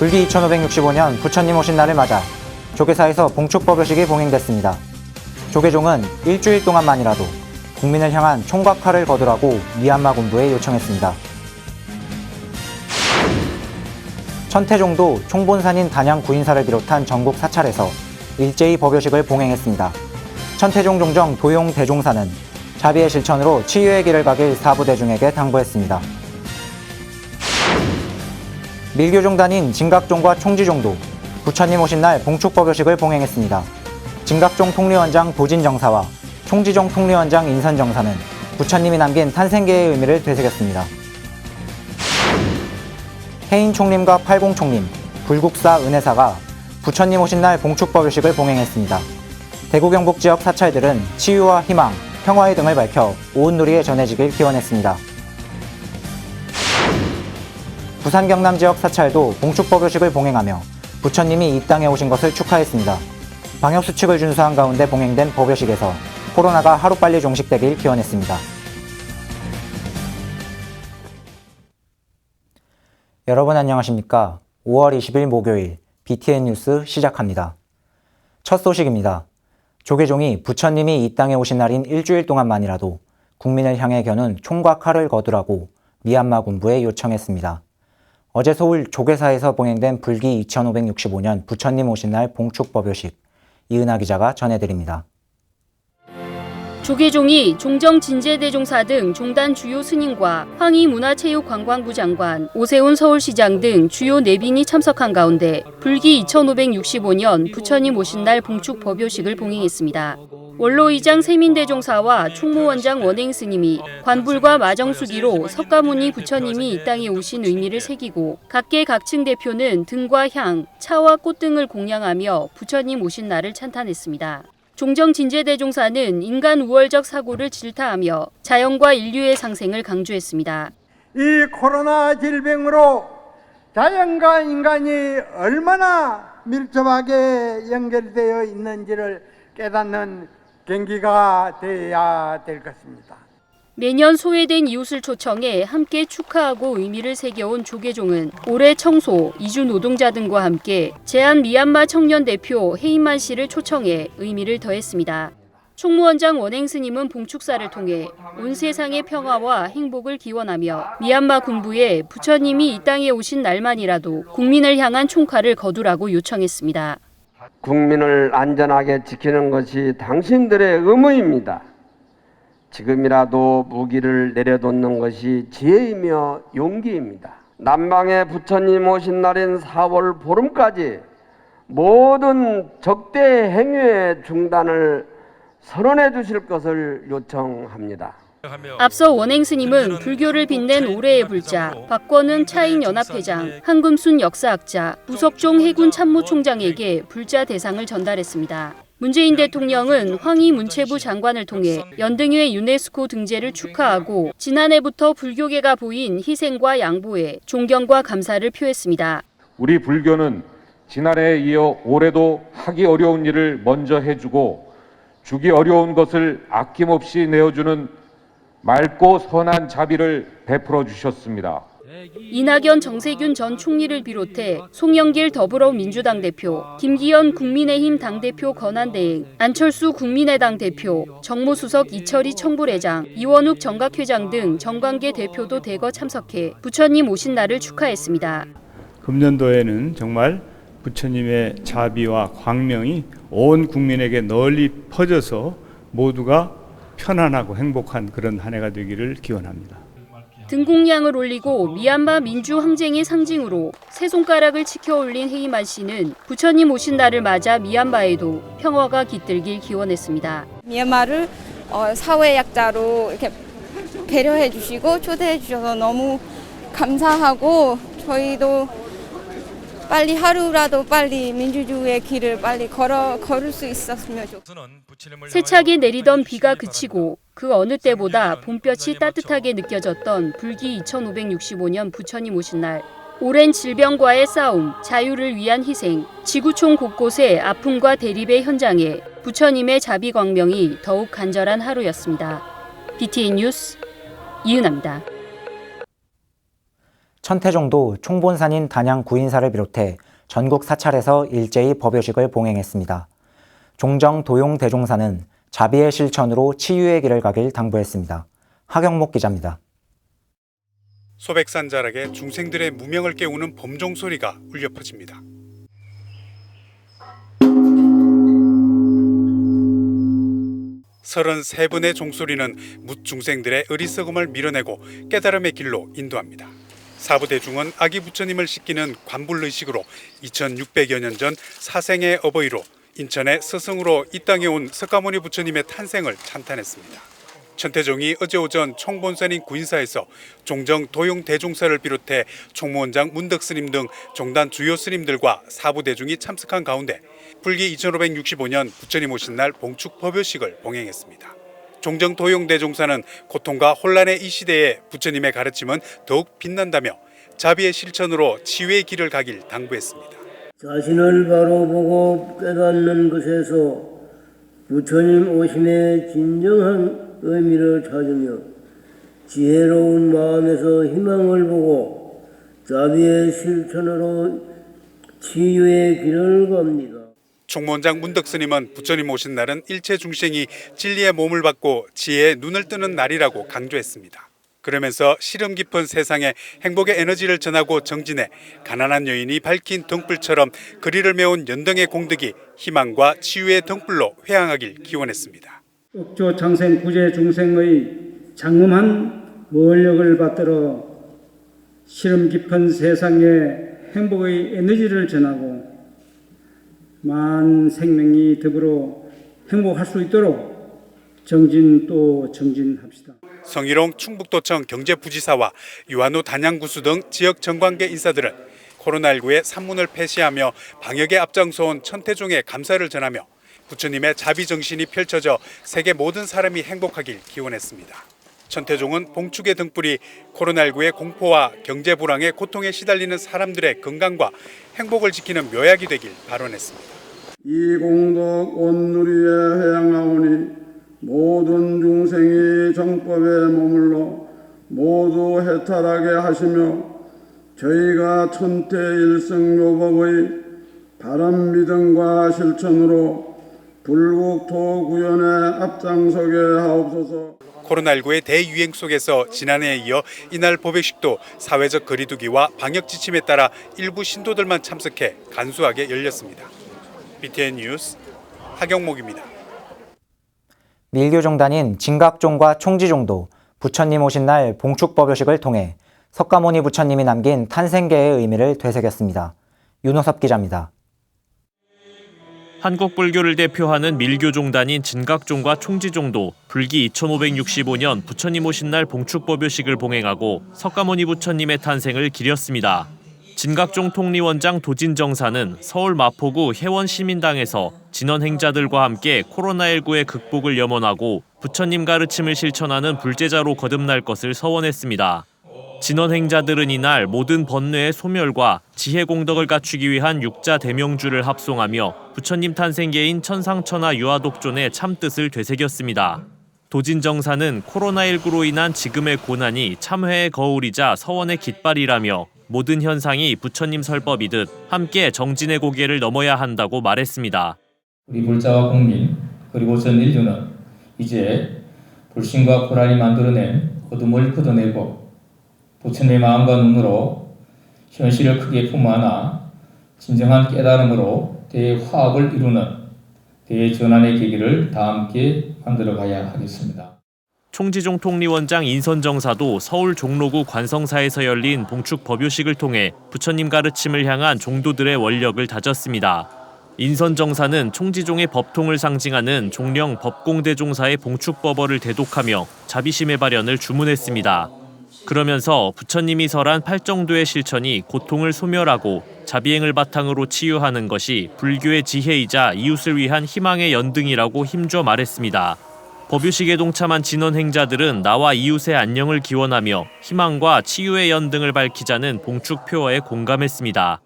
불기 2565년 부처님 오신 날을 맞아 조계사에서 봉축법요식이 봉행됐습니다. 조계종은 일주일 동안만이라도 국민을 향한 총과 칼을 거두라고 미얀마 군부에 요청했습니다. 천태종도 총본산인 단양 구인사를 비롯한 전국 사찰에서 일제히 법요식을 봉행했습니다. 천태종 종정 도용 대종사는 자비의 실천으로 치유의 길을 가길 사부대중에게 당부했습니다. 밀교종단인 진각종과 총지종도 부처님 오신 날 봉축법요식을 봉행했습니다. 진각종 통리원장 도진정사와 총지종 통리원장 인선정사는 부처님이 남긴 탄생계의 의미를 되새겼습니다. 해인총림과 팔공총림, 불국사 은혜사가 부처님 오신 날 봉축법요식을 봉행했습니다. 대구 경북 지역 사찰들은 치유와 희망, 평화의 등을 밝혀 온 누리에 전해지길 기원했습니다. 부산 경남 지역 사찰도 봉축법요식을 봉행하며 부처님이 이 땅에 오신 것을 축하했습니다. 방역수칙을 준수한 가운데 봉행된 법요식에서 코로나가 하루빨리 종식되길 기원했습니다. 여러분 안녕하십니까? 5월 20일 목요일 BTN 뉴스 시작합니다. 첫 소식입니다. 조계종이 부처님이 이 땅에 오신 날인 일주일 동안만이라도 국민을 향해 겨눈 총과 칼을 거두라고 미얀마 군부에 요청했습니다. 어제 서울 조계사에서 봉행된 불기 2565년 부처님 오신 날 봉축법요식, 이은하 기자가 전해드립니다. 조계종이 종정진제대종사 등 종단 주요 스님과 황희 문화체육관광부 장관, 오세훈 서울시장 등 주요 내빈이 참석한 가운데 불기 2565년 부처님 오신 날 봉축법요식을 봉행했습니다. 원로의장 세민대종사와 총무원장 원행스님이 관불과 마정수기로 석가모니 부처님이 이 땅에 오신 의미를 새기고 각계 각층 대표는 등과 향, 차와 꽃 등을 공양하며 부처님 오신 날을 찬탄했습니다. 종정진제대종사는 인간 우월적 사고를 질타하며 자연과 인류의 상생을 강조했습니다. 이 코로나 질병으로 자연과 인간이 얼마나 밀접하게 연결되어 있는지를 깨닫는 계기가 되어야 될 것입니다. 매년 소외된 이웃을 초청해 함께 축하하고 의미를 새겨온 조계종은 올해 청소, 이주 노동자 등과 함께 제한 미얀마 청년 대표 헤이만 씨를 초청해 의미를 더했습니다. 총무원장 원행스님은 봉축사를 통해 온 세상의 평화와 행복을 기원하며 미얀마 군부에 부처님이 이 땅에 오신 날만이라도 국민을 향한 총칼을 거두라고 요청했습니다. 국민을 안전하게 지키는 것이 당신들의 의무입니다. 지금이라도 무기를 내려놓는 것이 지혜이며 용기입니다. 남방의 부처님 오신 날인 4월 보름까지 모든 적대 행위의 중단을 선언해 주실 것을 요청합니다. 앞서 원행스님은 불교를 빛낸 올해의 불자, 박권은 차인연합회장, 한금순 역사학자, 무석종 해군 참모총장에게 불자 대상을 전달했습니다. 문재인 대통령은 황희 문체부 장관을 통해 연등회 유네스코 등재를 축하하고 지난해부터 불교계가 보인 희생과 양보에 존경과 감사를 표했습니다. 우리 불교는 지난해에 이어 올해도 하기 어려운 일을 먼저 해주고 주기 어려운 것을 아낌없이 내어주는 맑고 선한 자비를 베풀어 주셨습니다. 이낙연 정세균 전 총리를 비롯해 송영길 더불어민주당 대표, 김기현 국민의힘 당대표 권한대행, 안철수 국민의당 대표, 정무수석 이철희 청부회장, 이원욱 정각회장 등 정관계 대표도 대거 참석해 부처님 오신 날을 축하했습니다. 금년도에는 정말 부처님의 자비와 광명이 온 국민에게 널리 퍼져서 모두가 편안하고 행복한 그런 한 해가 되기를 기원합니다. 등공량을 올리고 미얀마 민주 항쟁의 상징으로 세 손가락을 치켜 올린 헤이만 씨는 부처님 오신 날을 맞아 미얀마에도 평화가 깃들길 기원했습니다. 미얀마를 사회 약자로 이렇게 배려해 주시고 초대해 주셔서 너무 감사하고 저희도 빨리 하루라도 빨리 민주주의의 길을 빨리 걸을 수 있었으면 좋겠습니다. 세차게 내리던 비가 그치고 그 어느 때보다 봄볕이 따뜻하게 느껴졌던 불기 2565년 부처님 오신 날. 오랜 질병과의 싸움, 자유를 위한 희생, 지구촌 곳곳의 아픔과 대립의 현장에 부처님의 자비 광명이 더욱 간절한 하루였습니다. BTN 뉴스 이은하입니다. 천태종도 총본산인 단양 구인사를 비롯해 전국 사찰에서 일제히 법요식을 봉행했습니다. 종정 도용 대종사는 자비의 실천으로 치유의 길을 가길 당부했습니다. 하경목 기자입니다. 소백산자락에 중생들의 무명을 깨우는 범종 소리가 울려 퍼집니다. 서른세 번의 종소리는 묻 중생들의 어리석음을 밀어내고 깨달음의 길로 인도합니다. 사부대중은 아기 부처님을 씻기는 관불의식으로 2600여 년 전 사생의 어버이로 인천의 스승으로 이 땅에 온 석가모니 부처님의 탄생을 찬탄했습니다. 천태종이 어제 오전 총본산인 구인사에서 종정 도용 대종사를 비롯해 총무원장 문덕스님 등 종단 주요 스님들과 사부대중이 참석한 가운데 불기 2565년 부처님 오신 날 봉축 법요식을 봉행했습니다. 종정 도용 대종사는 고통과 혼란의 이 시대에 부처님의 가르침은 더욱 빛난다며 자비의 실천으로 치유의 길을 가길 당부했습니다. 자신을 바로 보고 깨닫는 것에서 부처님 오심의 진정한 의미를 찾으며 지혜로운 마음에서 희망을 보고 자비의 실천으로 치유의 길을 갑니다. 총무원장 문덕스님은 부처님 오신 날은 일체 중생이 진리의 몸을 받고 지혜의 눈을 뜨는 날이라고 강조했습니다. 그러면서 시름 깊은 세상에 행복의 에너지를 전하고 정진해 가난한 여인이 밝힌 등불처럼 거리를 메운 연등의 공덕이 희망과 치유의 등불로 회항하길 기원했습니다. 옥조 창생 구제 중생의 장엄한 원력을 받들어 시름 깊은 세상에 행복의 에너지를 전하고 만 생명이 더불어 행복할 수 있도록 정진 또 정진합시다. 성희롱 충북도청 경제부지사와 유한우 단양구수 등 지역 정관계 인사들은 코로나19의 산문을 폐시하며 방역에 앞장서온 천태종의 감사를 전하며 부처님의 자비정신이 펼쳐져 세계 모든 사람이 행복하길 기원했습니다. 천태종은 봉축의 등불이 코로나19의 공포와 경제 불황의 고통에 시달리는 사람들의 건강과 행복을 지키는 묘약이 되길 발언했습니다. 이 공덕 온누리에 회양하오니 모든 중생이 정법에 머물러 모두 해탈하게 하시며 저희가 천태일성묘법의 바른 믿음과 실천으로 불국토 구현에 앞장서게 하옵소서. 코로나19의 대유행 속에서 지난해에 이어 이날 법요식도 사회적 거리두기와 방역 지침에 따라 일부 신도들만 참석해 간소하게 열렸습니다. BTN 뉴스 하경목입니다. 밀교종단인 진각종과 총지종도 부처님 오신 날 봉축법요식을 통해 석가모니 부처님이 남긴 탄생계의 의미를 되새겼습니다. 윤호섭 기자입니다. 한국 불교를 대표하는 밀교종단인 진각종과 총지종도 불기 2565년 부처님 오신 날 봉축법요식을 봉행하고 석가모니 부처님의 탄생을 기렸습니다. 진각종 통리원장 도진정사는 서울 마포구 해원시민당에서 진언행자들과 함께 코로나19의 극복을 염원하고 부처님 가르침을 실천하는 불제자로 거듭날 것을 서원했습니다. 진언행자들은 이날 모든 번뇌의 소멸과 지혜 공덕을 갖추기 위한 육자 대명주를 합송하며 부처님 탄생계인 천상천하 유아독존의 참뜻을 되새겼습니다. 도진정사는 코로나19로 인한 지금의 고난이 참회의 거울이자 서원의 깃발이라며 모든 현상이 부처님 설법이듯 함께 정진의 고개를 넘어야 한다고 말했습니다. 우리 불자와 국민 그리고 전 인류는 이제 불신과 불안이 만들어낸 어둠을 걷어내고 부처님의 마음과 눈으로 현실을 크게 품어 안아 진정한 깨달음으로 대화합을 이루는 대전환의 계기를 다 함께 만들어가야 하겠습니다. 총지종 통리원장 인선정사도 서울 종로구 관성사에서 열린 봉축 법요식을 통해 부처님 가르침을 향한 종도들의 원력을 다졌습니다. 인선정사는 총지종의 법통을 상징하는 종령 법공대종사의 봉축법어를 대독하며 자비심의 발현을 주문했습니다. 그러면서 부처님이 설한 팔정도의 실천이 고통을 소멸하고 자비행을 바탕으로 치유하는 것이 불교의 지혜이자 이웃을 위한 희망의 연등이라고 힘줘 말했습니다. 법요식에 동참한 진언행자들은 나와 이웃의 안녕을 기원하며 희망과 치유의 연등을 밝히자는 봉축 표어에 공감했습니다.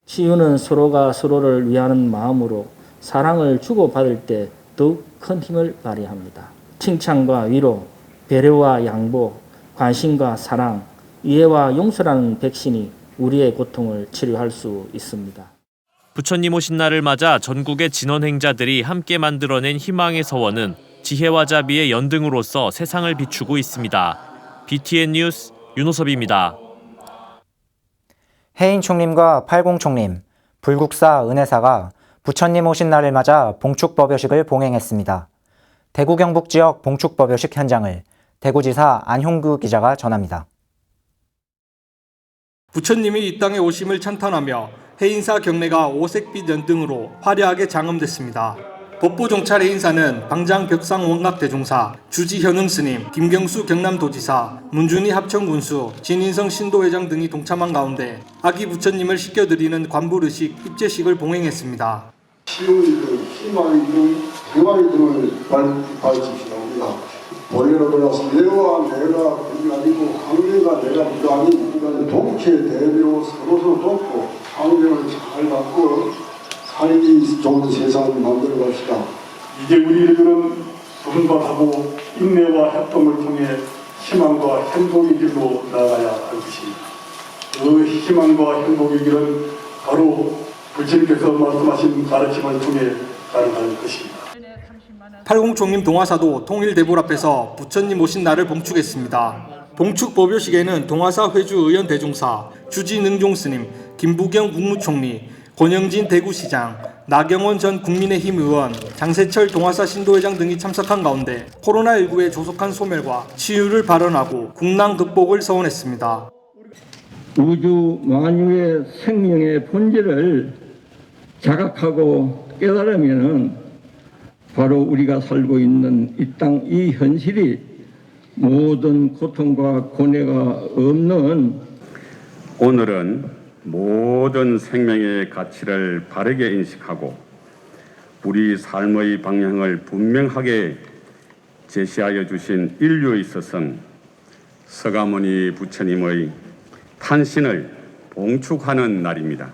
치유는 서로가 서로를 위하는 마음으로 사랑을 주고받을 때 더욱 큰 힘을 발휘합니다. 칭찬과 위로, 배려와 양보, 관심과 사랑, 이해와 용서라는 백신이 우리의 고통을 치료할 수 있습니다. 부처님 오신 날을 맞아 전국의 진원행자들이 함께 만들어낸 희망의 서원은 지혜와 자비의 연등으로서 세상을 비추고 있습니다. BTN 뉴스 윤호섭입니다. 해인 총림과 팔공 총림, 불국사 은혜사가 부처님 오신 날을 맞아 봉축법요식을 봉행했습니다. 대구 경북 지역 봉축법요식 현장을 대구지사 안형규 기자가 전합니다. 부처님이 이 땅에 오심을 찬탄하며 해인사 경례가 오색빛 연등으로 화려하게 장엄됐습니다. 법보 종찰 해인사는 방장 벽상 원각대종사, 주지 현흥 스님, 김경수 경남도지사, 문준희 합천군수, 진인성 신도회장 등이 동참한 가운데 아기 부처님을 씻겨드리는 관불의식, 입제식을 봉행했습니다. 시우이든 희망이든 대화이든을 가르치시옵니다. 본래로 돌아서 내가 그게 아니고 관계가 내가 그게 아닌 인간의 동체 대비로 서로서로 돕고 관계를 잘 갖고 살기 좋은 세상을 만들어 갑시다. 이제 우리들은 분발하고 인내와 협동을 통해 희망과 행복의 길로 나아가야 할 것입니다. 그 희망과 행복의 길은 바로 부처님께서 말씀하신 가르침을 통해 가능할 것입니다. 팔공총림 동화사도 통일대불 앞에서 부처님 오신 날을 봉축했습니다. 봉축법요식에는 동화사 회주의원 대종사, 주지능종 스님, 김부경 국무총리, 권영진 대구시장, 나경원 전 국민의힘 의원, 장세철 동화사 신도회장 등이 참석한 가운데 코로나19의 조속한 소멸과 치유를 발언하고 국난 극복을 서원했습니다. 우주 만유의 생명의 본질을 자각하고 깨달으면 바로 우리가 살고 있는 이 땅, 이 현실이 모든 고통과 고뇌가 없는 오늘은 모든 생명의 가치를 바르게 인식하고 우리 삶의 방향을 분명하게 제시하여 주신 인류에 있어서는 서가모니 부처님의 탄신을 봉축하는 날입니다.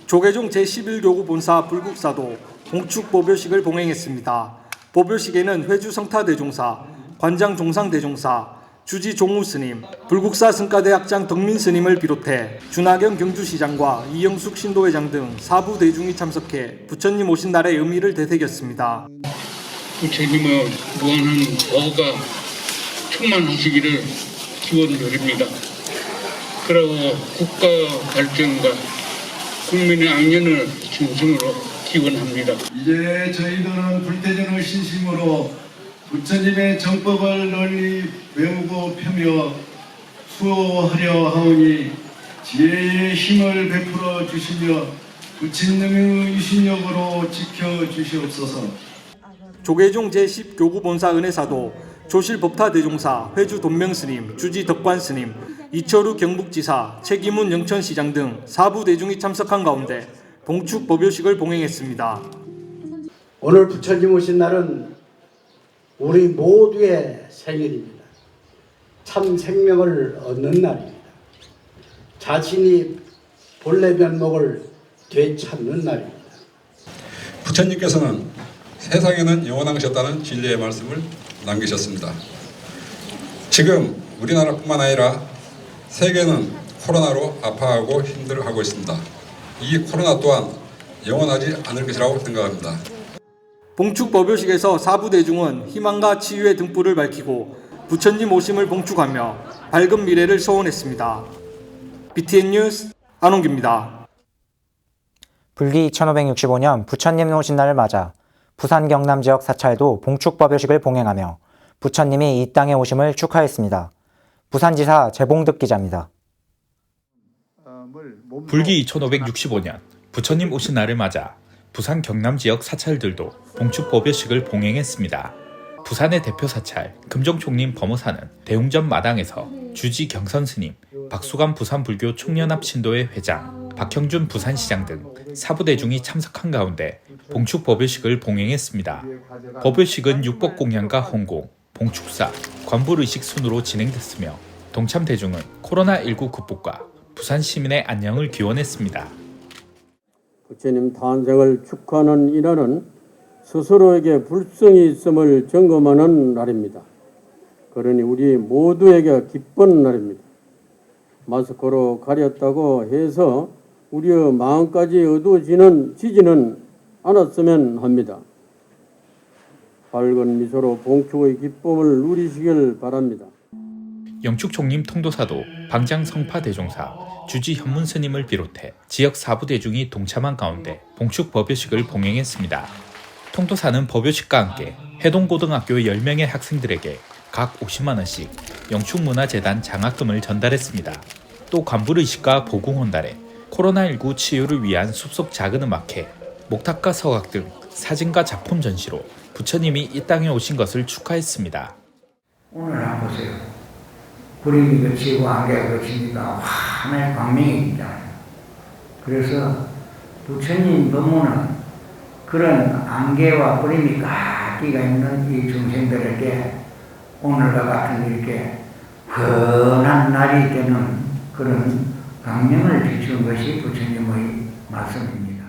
조계종 제11교구 본사 불국사도 봉축법요식을 봉행했습니다. 법요식에는 회주 성타대종사, 관장 종상대종사, 주지 종우스님, 불국사 승가대학장 덕민스님을 비롯해 준하경 경주시장과 이영숙 신도회장 등 사부 대중이 참석해 부처님 오신 날의 의미를 되새겼습니다. 부처님의 무한한 보호가 충만하시기를 기원드립니다. 그리고 국가 발전과 국민의 악년을 진승으로 기원합니다. 이제 저희들은 불태전의 신심으로 부처님의 정법을 널리 배우고 펴며 수호하려 하오니 지혜의 힘을 베풀어 주시며 부처님의 유신력으로 지켜주시옵소서. 조계종 제10교구 본사 은혜사도 조실법타대종사, 회주 돈명스님, 주지 덕관스님, 이철우 경북지사, 최기문 영천시장 등 사부 대중이 참석한 가운데 봉축 법요식을 봉행했습니다. 오늘 부처님 오신 날은 우리 모두의 생일입니다. 참 생명을 얻는 날입니다. 자신이 본래 면목을 되찾는 날입니다. 부처님께서는 세상에는 영원하셨다는 진리의 말씀을 남기셨습니다. 지금 우리나라뿐만 아니라 세계는 코로나로 아파하고 힘들어하고 있습니다. 이 코로나 또한 영원하지 않을 것이라고 생각합니다. 봉축 법요식에서 사부 대중은 희망과 치유의 등불을 밝히고 부처님 오심을 봉축하며 밝은 미래를 소원했습니다. BTN 뉴스 안홍규입니다. 불기 2565년 부처님 오신 날을 맞아 부산 경남 지역 사찰도 봉축 법요식을 봉행하며 부처님이 이 땅에 오심을 축하했습니다. 부산지사 재봉득 기자입니다. 불기 2565년 부처님 오신 날을 맞아 부산 경남 지역 사찰들도 봉축 법요식을 봉행했습니다. 부산의 대표 사찰 금정총림 범어사는 대웅전 마당에서 주지 경선 스님, 박수감 부산불교 총연합 신도회 회장, 박형준 부산시장 등 사부대중이 참석한 가운데 봉축 법요식을 봉행했습니다. 법요식은 육법공양과 hon공, 봉축사, 관불의식 순으로 진행됐으며 동참 대중은 코로나19 극복과 부산 시민의 안녕을 기원했습니다. 부처님 탄생을 축하하는 이날은 스스로에게 불성이 있음을 점검하는 날입니다. 그러니 우리 모두에게 기쁜 날입니다. 마스크로 가렸다고 해서 우리의 마음까지 어두워지지는 않았으면 합니다. 밝은 미소로 봉축의 기쁨을 누리시길 바랍니다. 영축 총림 통도사도 방장 성파 대종사, 주지 현문 스님을 비롯해 지역 사부 대중이 동참한 가운데 봉축 법요식을 봉행했습니다. 통도사는 법요식과 함께 해동고등학교 10명의 학생들에게 각 50만 원씩 영축문화재단 장학금을 전달했습니다. 또 관불의식과 보궁혼달에 코로나19 치유를 위한 숲속 작은 음악회, 목탁과 서각 등 사진과 작품 전시로 부처님이 이 땅에 오신 것을 축하했습니다. 오늘 한번 보세요. 구름이 그치고 안개가 그치니까 환한 광명이 있잖아요. 그래서 부처님 법문은 그런 안개와 구름이 가기가 있는 이 중생들에게 오늘과 같은 이렇게 환한 날이 되는 그런 광명을 비추는 것이 부처님의 말씀입니다.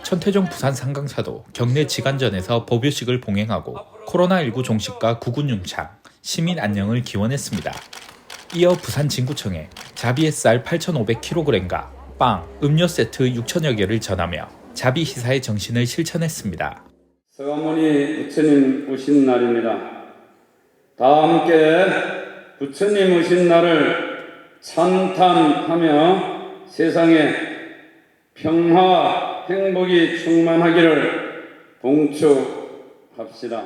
천태종 부산 상강사도 경내 지간전에서 법요식을 봉행하고 코로나19 종식과 구군융창, 시민 안녕을 기원했습니다. 이어 부산 진구청에 자비 햇살 8,500kg과 빵, 음료 세트 6천여 개를 전하며 자비 희사의 정신을 실천했습니다. 서가모니 부처님 오신 날입니다. 다 함께 부처님 오신 날을 찬탄하며 세상에 평화, 행복이 충만하기를 봉축합시다.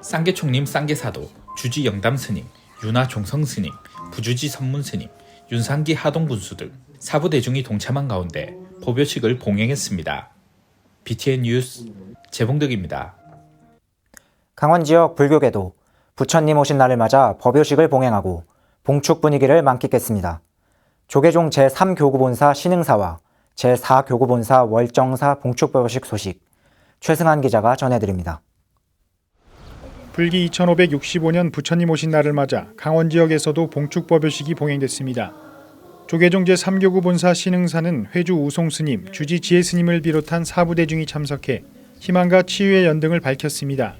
쌍계총림 쌍계사도, 주지 영담스님, 윤화 종성스님, 부주지 선문스님, 윤상기 하동군수 등 사부 대중이 동참한 가운데 법요식을 봉행했습니다. BTN 뉴스 재봉덕입니다. 강원 지역 불교계도 부처님 오신 날을 맞아 법요식을 봉행하고 봉축 분위기를 만끽했습니다. 조계종 제3교구본사 신흥사와 제4교구본사 월정사 봉축법요식 소식 최승한 기자가 전해드립니다. 불기 2565년 부처님 오신 날을 맞아 강원 지역에서도 봉축법요식이 봉행됐습니다. 조계종 제3교구본사 신흥사는 회주 우송스님, 주지 지혜스님을 비롯한 사부대중이 참석해 희망과 치유의 연등을 밝혔습니다.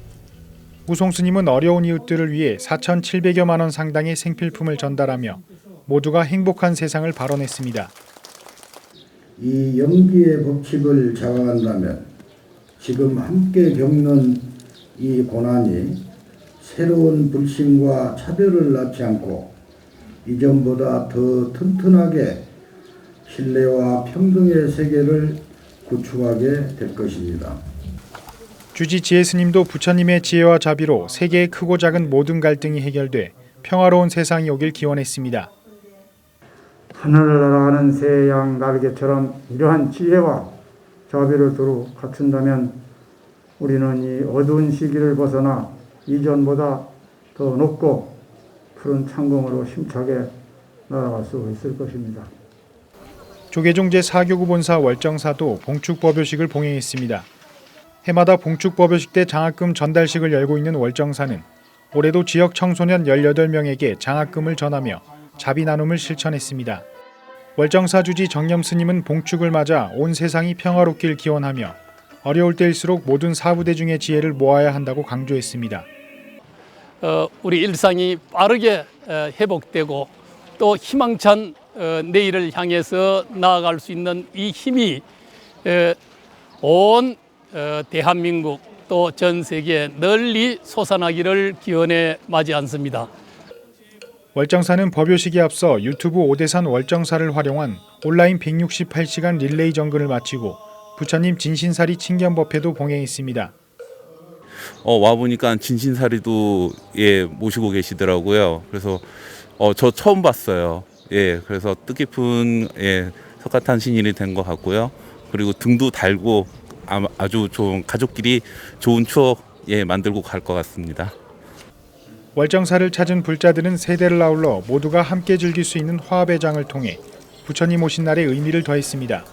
우송스님은 어려운 이웃들을 위해 4,700여만 원 상당의 생필품을 전달하며 모두가 행복한 세상을 발언했습니다. 이 영기의 법칙을 자각한다면 지금 함께 겪는 이 고난이 새로운 불신과 차별을 낳지 않고 이전보다 더 튼튼하게 신뢰와 평등의 세계를 구축하게 될 것입니다. 주지 지혜스님도 부처님의 지혜와 자비로 세계의 크고 작은 모든 갈등이 해결돼 평화로운 세상이 오길 기원했습니다. 하늘을 날아가는 새 양 날개처럼 이러한 지혜와 자비를 두루 갖춘다면 우리는 이 어두운 시기를 벗어나 이전보다 더 높고 푸른 창공으로 힘차게 날아갈 수 있을 것입니다. 조계종 제4교구본사 월정사도 봉축법요식을 봉행했습니다. 해마다 봉축법요식 때 장학금 전달식을 열고 있는 월정사는 올해도 지역 청소년 18명에게 장학금을 전하며 자비 나눔을 실천했습니다. 월정사 주지 정념스님은 봉축을 맞아 온 세상이 평화롭길 기원하며 어려울 때일수록 모든 사부대중의 지혜를 모아야 한다고 강조했습니다. 우리 일상이 빠르게 회복되고 또 희망찬 내일을 향해서 나아갈 수 있는 이 힘이 온 대한민국 또 전 세계에 널리 솟아나기를 기원해 마지 않습니다. 월정사는 법요식에 앞서 유튜브 오대산 월정사를 활용한 온라인 168시간 릴레이 정근을 마치고 부처님 진신사리 칭견법회도 봉행했습니다. 와보니까 진신사리도 모시고 계시더라고요. 그래서 저 처음 봤어요. 그래서 뜻깊은 석가탄신일이 된 것 같고요. 그리고 등도 달고 아주 좋은 가족끼리 좋은 추억 만들고 갈 것 같습니다. 월정사를 찾은 불자들은 세대를 아울러 모두가 함께 즐길 수 있는 화합의 장을 통해 부처님 오신 날의 의미를 더했습니다.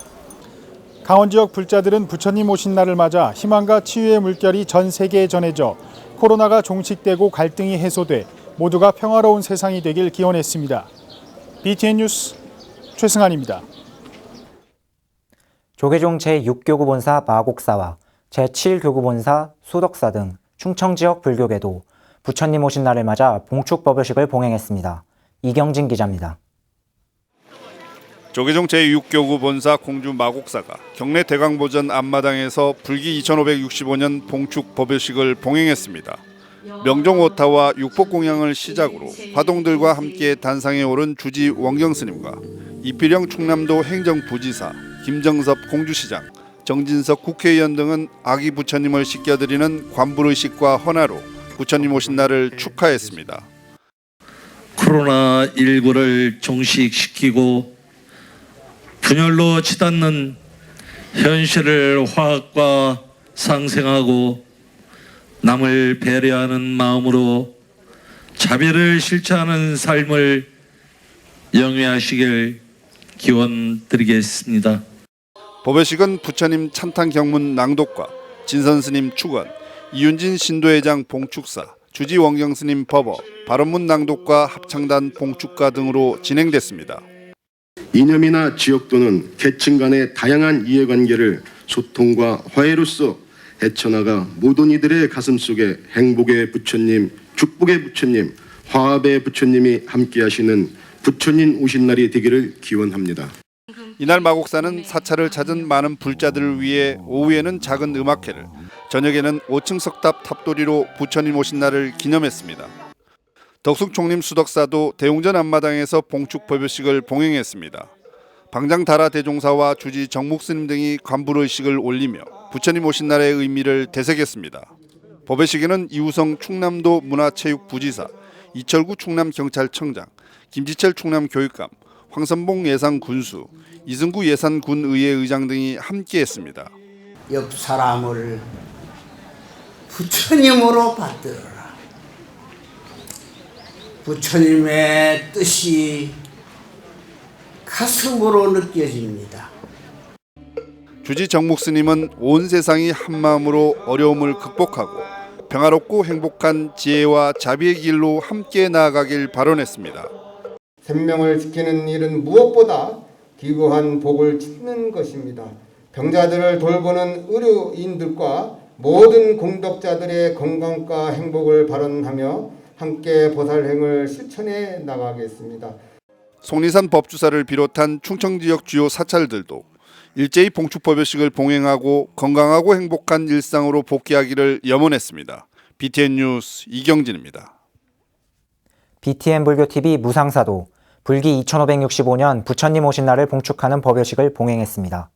강원 지역 불자들은 부처님 오신 날을 맞아 희망과 치유의 물결이 전 세계에 전해져 코로나가 종식되고 갈등이 해소돼 모두가 평화로운 세상이 되길 기원했습니다. BTN 뉴스 최승환입니다. 조계종 제6교구본사 마곡사와 제7교구본사 수덕사 등 충청 지역 불교계도 부처님 오신 날을 맞아 봉축법요식을 봉행했습니다. 이경진 기자입니다. 조계종 제6교구 본사 공주 마곡사가 경내 대광보전 앞마당에서 불기 2565년 봉축 법요식을 봉행했습니다. 명종 오타와 육복 공양을 시작으로 화동들과 함께 단상에 오른 주지 원경스님과 이필영 충남도 행정부지사, 김정섭 공주시장, 정진석 국회의원 등은 아기 부처님을 씻겨드리는 관불의식과 헌화로 부처님 오신 날을 축하했습니다. 코로나19를 종식시키고 분열로 치닫는 현실을 화합과 상생하고 남을 배려하는 마음으로 자비를 실천하는 삶을 영위하시길 기원드리겠습니다. 법요식은 부처님 찬탄 경문 낭독과 진선스님 축원, 이윤진 신도회장 봉축사, 주지 원경스님 법어, 발언문 낭독과 합창단 봉축가 등으로 진행됐습니다. 이념이나 지역 또는 계층 간의 다양한 이해관계를 소통과 화해로서 헤쳐나가 모든 이들의 가슴속에 행복의 부처님, 축복의 부처님, 화합의 부처님이 함께하시는 부처님 오신 날이 되기를 기원합니다. 이날 마곡사는 사찰을 찾은 많은 불자들을 위해 오후에는 작은 음악회를, 저녁에는 5층 석탑 탑돌이로 부처님 오신 날을 기념했습니다. 덕숙 총림 수덕사도 대웅전 앞마당에서 봉축 법요식을 봉행했습니다. 방장 다라 대종사와 주지 정묵스님 등이 관불의식을 올리며 부처님 오신 날의 의미를 되새겼습니다. 법요식에는 이우성 충남도 문화체육부지사, 이철구 충남경찰청장, 김지철 충남교육감, 황선봉 예산군수, 이승구 예산군의회의장 등이 함께했습니다. 옆 사람을 부처님으로 받들어라. 부처님의 뜻이 가슴으로 느껴집니다. 주지 정묵스님은 온 세상이 한마음으로 어려움을 극복하고 평화롭고 행복한 지혜와 자비의 길로 함께 나아가길 발언했습니다. 생명을 지키는 일은 무엇보다 기구한 복을 짓는 것입니다. 병자들을 돌보는 의료인들과 모든 공덕자들의 건강과 행복을 발언하며 함께 보살행을 실천해 나가겠습니다. 속리산 법주사를 비롯한 충청 지역 주요 사찰들도 일제히 봉축 법요식을 봉행하고 건강하고 행복한 일상으로 복귀하기를 염원했습니다. BTN 뉴스 이경진입니다. BTN 불교TV 무상사도 불기 2565년 부처님 오신 날을 봉축하는 법요식을 봉행했습니다.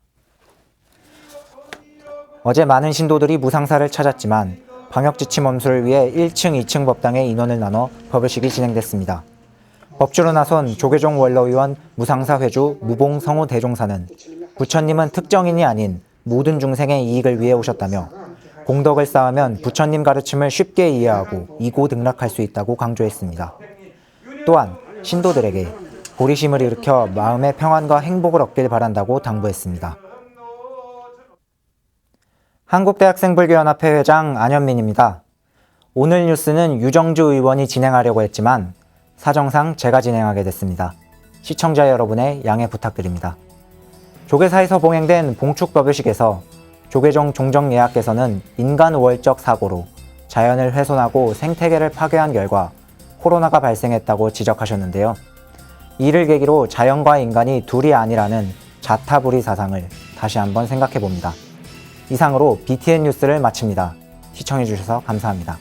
어제 많은 신도들이 무상사를 찾았지만 방역지침 엄수를 위해 1층, 2층 법당에 인원을 나눠 법요식이 진행됐습니다. 법주로 나선 조계종 원로의원 무상사 회주 무봉 성우 대종사는 부처님은 특정인이 아닌 모든 중생의 이익을 위해 오셨다며 공덕을 쌓으면 부처님 가르침을 쉽게 이해하고 이고등락할 수 있다고 강조했습니다. 또한 신도들에게 보리심을 일으켜 마음의 평안과 행복을 얻길 바란다고 당부했습니다. 한국대학생불교연합회 회장 안현민입니다. 오늘 뉴스는 유정주 의원이 진행하려고 했지만 사정상 제가 진행하게 됐습니다. 시청자 여러분의 양해 부탁드립니다. 조계사에서 봉행된 봉축법요식에서 조계종 종정예약께서는 인간 우월적 사고로 자연을 훼손하고 생태계를 파괴한 결과 코로나가 발생했다고 지적하셨는데요. 이를 계기로 자연과 인간이 둘이 아니라는 자타불이 사상을 다시 한번 생각해 봅니다. 이상으로 BTN 뉴스를 마칩니다. 시청해 주셔서 감사합니다.